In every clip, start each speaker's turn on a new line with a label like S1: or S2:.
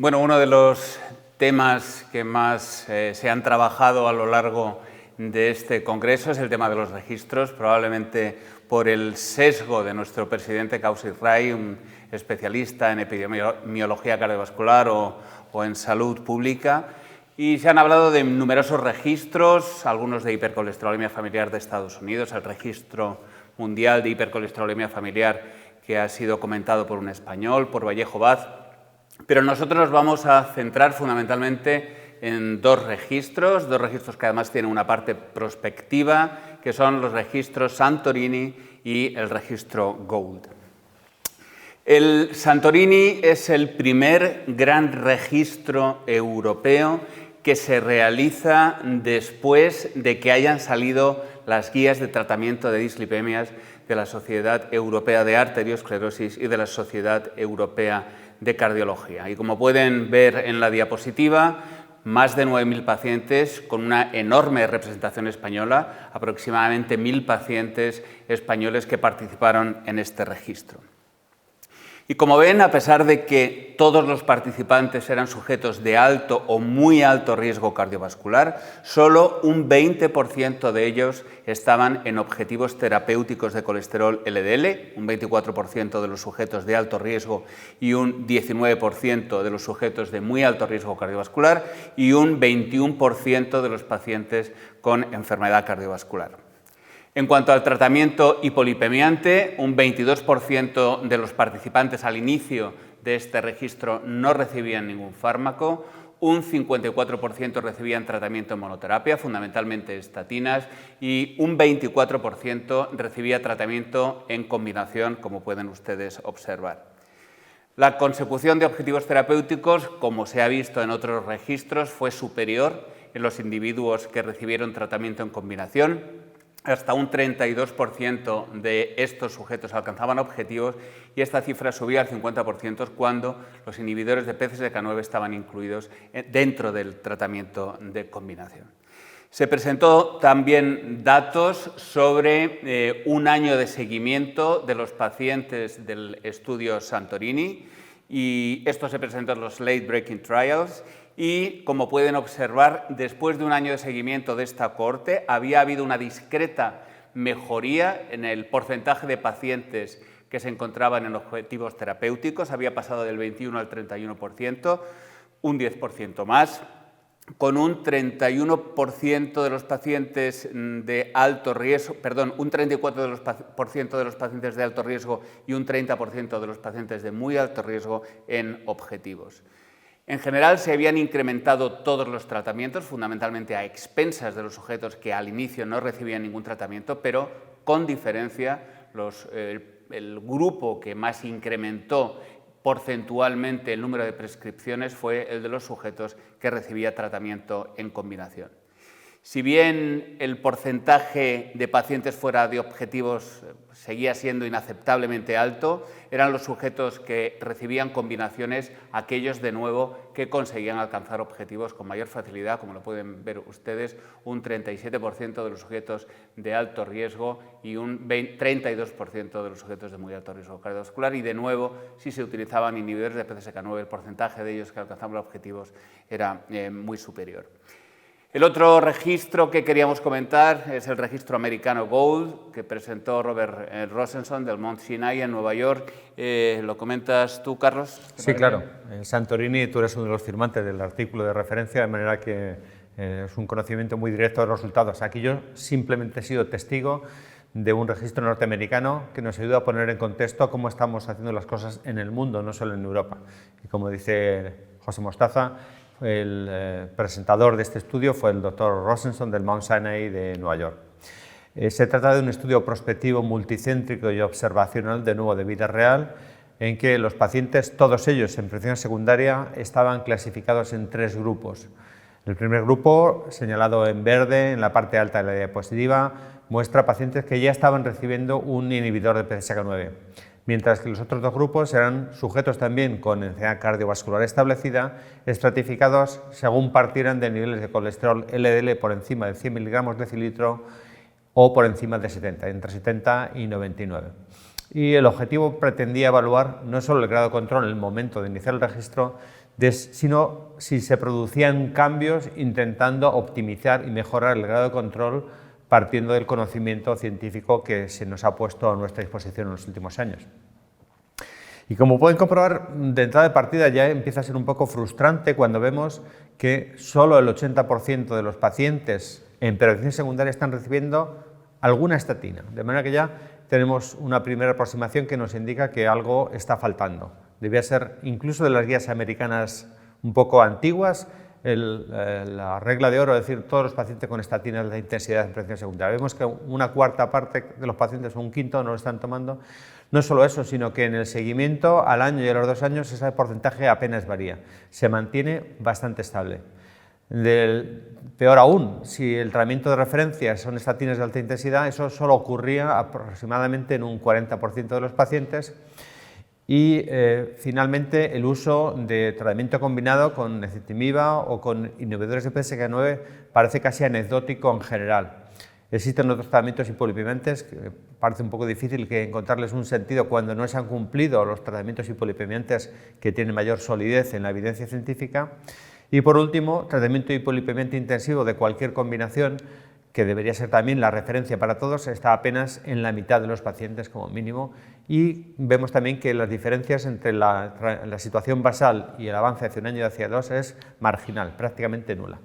S1: Bueno, uno de los temas que más se han trabajado a lo largo de este congreso es el tema de los registros, probablemente por el sesgo de nuestro presidente Kausik Ray, un especialista en epidemiología cardiovascular o en salud pública. Y se han hablado de numerosos registros, algunos de hipercolesterolemia familiar de Estados Unidos, el registro mundial de hipercolesterolemia familiar que ha sido comentado por un español, por Vallejo Vaz. Pero nosotros nos vamos a centrar fundamentalmente en dos registros que además tienen una parte prospectiva, que son los registros Santorini y el registro GOLD. El Santorini es el primer gran registro europeo que se realiza después de que hayan salido las guías de tratamiento de dislipemias de la Sociedad Europea de Arteriosclerosis y de la Sociedad Europea de Cardiología. Y como pueden ver en la diapositiva, más de 9.000 pacientes con una enorme representación española, aproximadamente 1.000 pacientes españoles que participaron en este registro. Y como ven, a pesar de que todos los participantes eran sujetos de alto o muy alto riesgo cardiovascular, solo un 20% de ellos estaban en objetivos terapéuticos de colesterol LDL, un 24% de los sujetos de alto riesgo y un 19% de los sujetos de muy alto riesgo cardiovascular y un 21% de los pacientes con enfermedad cardiovascular. En cuanto al tratamiento hipolipemiante, un 22% de los participantes al inicio de este registro no recibían ningún fármaco, un 54% recibían tratamiento en monoterapia, fundamentalmente estatinas, y un 24% recibía tratamiento en combinación, como pueden ustedes observar. La consecución de objetivos terapéuticos, como se ha visto en otros registros, fue superior en los individuos que recibieron tratamiento en combinación. Hasta un 32% de estos sujetos alcanzaban objetivos y esta cifra subía al 50% cuando los inhibidores de PCSK9 estaban incluidos dentro del tratamiento de combinación. Se presentó también datos sobre un año de seguimiento de los pacientes del estudio Santorini y esto se presentó en los Late Breaking Trials. Y, como pueden observar, después de un año de seguimiento de esta cohorte, había habido una discreta mejoría en el porcentaje de pacientes que se encontraban en objetivos terapéuticos, había pasado del 21 al 31%, un 10% más, con un 31% de los pacientes de alto riesgo, un 34% de los pacientes de alto riesgo y un 30% de los pacientes de muy alto riesgo en objetivos. En general, se habían incrementado todos los tratamientos, fundamentalmente a expensas de los sujetos que al inicio no recibían ningún tratamiento, pero con diferencia el grupo que más incrementó porcentualmente el número de prescripciones fue el de los sujetos que recibía tratamiento en combinación. Si bien el porcentaje de pacientes fuera de objetivos seguía siendo inaceptablemente alto, eran los sujetos que recibían combinaciones aquellos de nuevo que conseguían alcanzar objetivos con mayor facilidad, como lo pueden ver ustedes, un 37% de los sujetos de alto riesgo y un 32% de los sujetos de muy alto riesgo cardiovascular y de nuevo, si se utilizaban inhibidores de PCSK9, el porcentaje de ellos que alcanzaban los objetivos era muy superior. El otro registro que queríamos comentar es el registro americano GOLD, que presentó Robert Rosenson del Mount Sinai en Nueva York. ¿Lo comentas tú, Carlos?
S2: Sí, claro. Santorini, tú eres uno de los firmantes del artículo de referencia, de manera que es un conocimiento muy directo de los resultados. Aquí yo simplemente he sido testigo de un registro norteamericano que nos ayuda a poner en contexto cómo estamos haciendo las cosas en el mundo, no solo en Europa. Y como dice José Mostaza, el presentador de este estudio fue el doctor Rosenson del Mount Sinai de Nueva York. Se trata de un estudio prospectivo multicéntrico y observacional, de nuevo de vida real, en que los pacientes, todos ellos en prevención secundaria, estaban clasificados en tres grupos. El primer grupo, señalado en verde en la parte alta de la diapositiva, muestra pacientes que ya estaban recibiendo un inhibidor de PCSK9. Mientras que los otros dos grupos eran sujetos también con enfermedad cardiovascular establecida, estratificados según partieran de niveles de colesterol LDL por encima de 100 miligramos decilitro o por encima de 70, entre 70 y 99. Y el objetivo pretendía evaluar no solo el grado de control en el momento de iniciar el registro, sino si se producían cambios intentando optimizar y mejorar el grado de control partiendo del conocimiento científico que se nos ha puesto a nuestra disposición en los últimos años. Y como pueden comprobar, de entrada de partida ya empieza a ser un poco frustrante cuando vemos que solo el 80% de los pacientes en prevención secundaria están recibiendo alguna estatina, de manera que ya tenemos una primera aproximación que nos indica que algo está faltando. Debía ser incluso de las guías americanas un poco antiguas, la regla de oro, es decir, todos los pacientes con estatinas de intensidad en prevención secundaria. Vemos que una cuarta parte de los pacientes o un quinto no lo están tomando. No solo eso, sino que en el seguimiento al año y a los 2 años ese porcentaje apenas varía, se mantiene bastante estable. Peor aún, si el tratamiento de referencia son estatinas de alta intensidad, eso solo ocurría aproximadamente en un 40% de los pacientes. Y finalmente el uso de tratamiento combinado con ezetimiba o con inhibidores de PCSK9 parece casi anecdótico en general. Existen otros tratamientos hipolipemiantes que parece un poco difícil que encontrarles un sentido cuando no se han cumplido los tratamientos hipolipemiantes que tienen mayor solidez en la evidencia científica. Y por último, tratamiento hipolipemiante intensivo de cualquier combinación, que debería ser también la referencia para todos, está apenas en la mitad de los pacientes como mínimo, y vemos también que las diferencias entre la situación basal y el avance hacia 1 año y hacia 2 es marginal, prácticamente nula.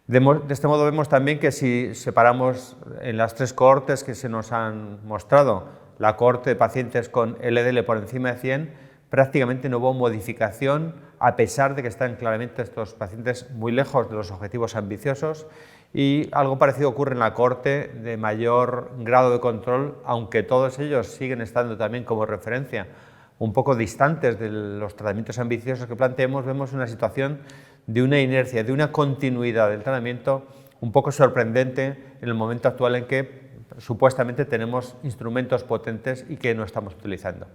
S2: De este modo vemos también que si separamos en las 3 cohortes que se nos han mostrado, la cohorte de pacientes con LDL por encima de 100, prácticamente no hubo modificación, a pesar de que están claramente estos pacientes muy lejos de los objetivos ambiciosos, y algo parecido ocurre en la cohorte de mayor grado de control, aunque todos ellos siguen estando también como referencia un poco distantes de los tratamientos ambiciosos que planteemos. Vemos una situación de una inercia, de una continuidad del tratamiento un poco sorprendente en el momento actual en que supuestamente tenemos instrumentos potentes y que no estamos utilizando.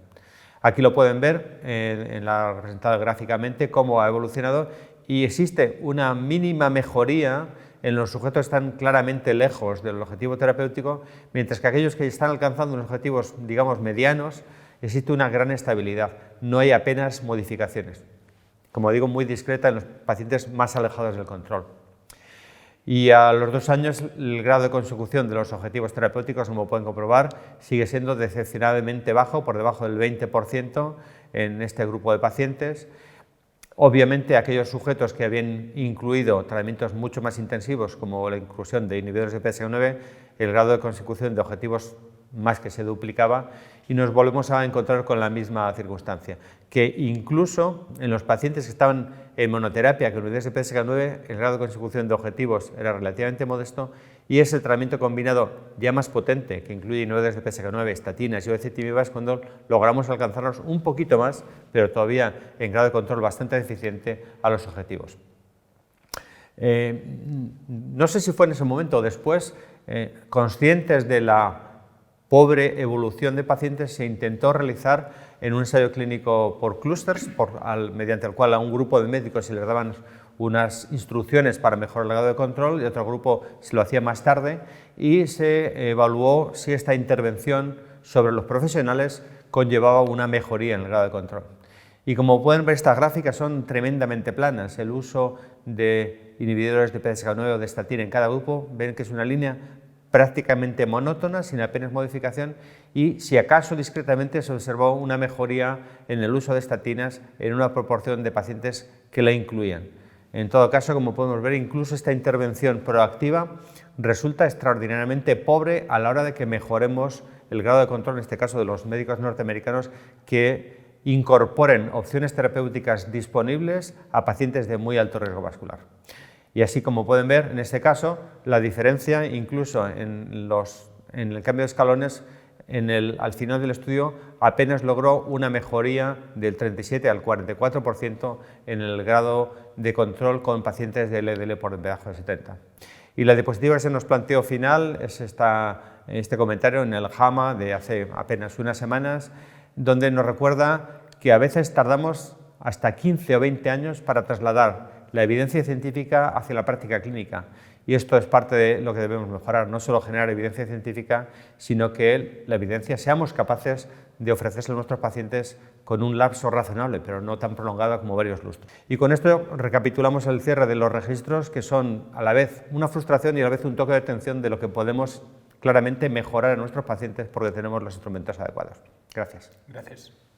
S2: Aquí lo pueden ver representado gráficamente cómo ha evolucionado, y existe una mínima mejoría en los sujetos que están claramente lejos del objetivo terapéutico, mientras que aquellos que están alcanzando unos objetivos, digamos, medianos, existe una gran estabilidad, no hay apenas modificaciones. Como digo, muy discreta en los pacientes más alejados del control. Y a los 2 años el grado de consecución de los objetivos terapéuticos, como pueden comprobar, sigue siendo decepcionantemente bajo, por debajo del 20% en este grupo de pacientes. Obviamente, aquellos sujetos que habían incluido tratamientos mucho más intensivos, como la inclusión de inhibidores de PCSK9, el grado de consecución de objetivos más que se duplicaba, y nos volvemos a encontrar con la misma circunstancia, que incluso en los pacientes que estaban en monoterapia con inhibidores de PCSK9, el grado de consecución de objetivos era relativamente modesto, y es el tratamiento combinado ya más potente, que incluye inhibidores de PCSK9, estatinas y ezetimiba, cuando logramos alcanzarnos un poquito más, pero todavía en grado de control bastante deficiente, a los objetivos. No sé si fue en ese momento o después, conscientes de la pobre evolución de pacientes, se intentó realizar en un ensayo clínico por clústeres, mediante el cual a un grupo de médicos se les daban unas instrucciones para mejorar el grado de control, y otro grupo se lo hacía más tarde, y se evaluó si esta intervención sobre los profesionales conllevaba una mejoría en el grado de control. Y como pueden ver, estas gráficas son tremendamente planas. El uso de inhibidores de PCSK9 o de estatina en cada grupo, ven que es una línea prácticamente monótona, sin apenas modificación, y si acaso discretamente se observó una mejoría en el uso de estatinas en una proporción de pacientes que la incluían. En todo caso, como podemos ver, incluso esta intervención proactiva resulta extraordinariamente pobre a la hora de que mejoremos el grado de control, en este caso de los médicos norteamericanos, que incorporen opciones terapéuticas disponibles a pacientes de muy alto riesgo vascular. Y así, como pueden ver, en este caso, la diferencia incluso en el cambio de escalones al final del estudio apenas logró una mejoría del 37 al 44% en el grado de control con pacientes de LDL por debajo de 70. Y la diapositiva que se nos planteó final es este comentario en el JAMA de hace apenas unas semanas, donde nos recuerda que a veces tardamos hasta 15 o 20 años para trasladar la evidencia científica hacia la práctica clínica, y esto es parte de lo que debemos mejorar, no solo generar evidencia científica, sino que la evidencia seamos capaces de ofrecérsela a nuestros pacientes con un lapso razonable, pero no tan prolongado como varios lustros. Y con esto recapitulamos el cierre de los registros, que son a la vez una frustración y a la vez un toque de atención de lo que podemos claramente mejorar a nuestros pacientes porque tenemos los instrumentos adecuados. Gracias.
S1: Gracias.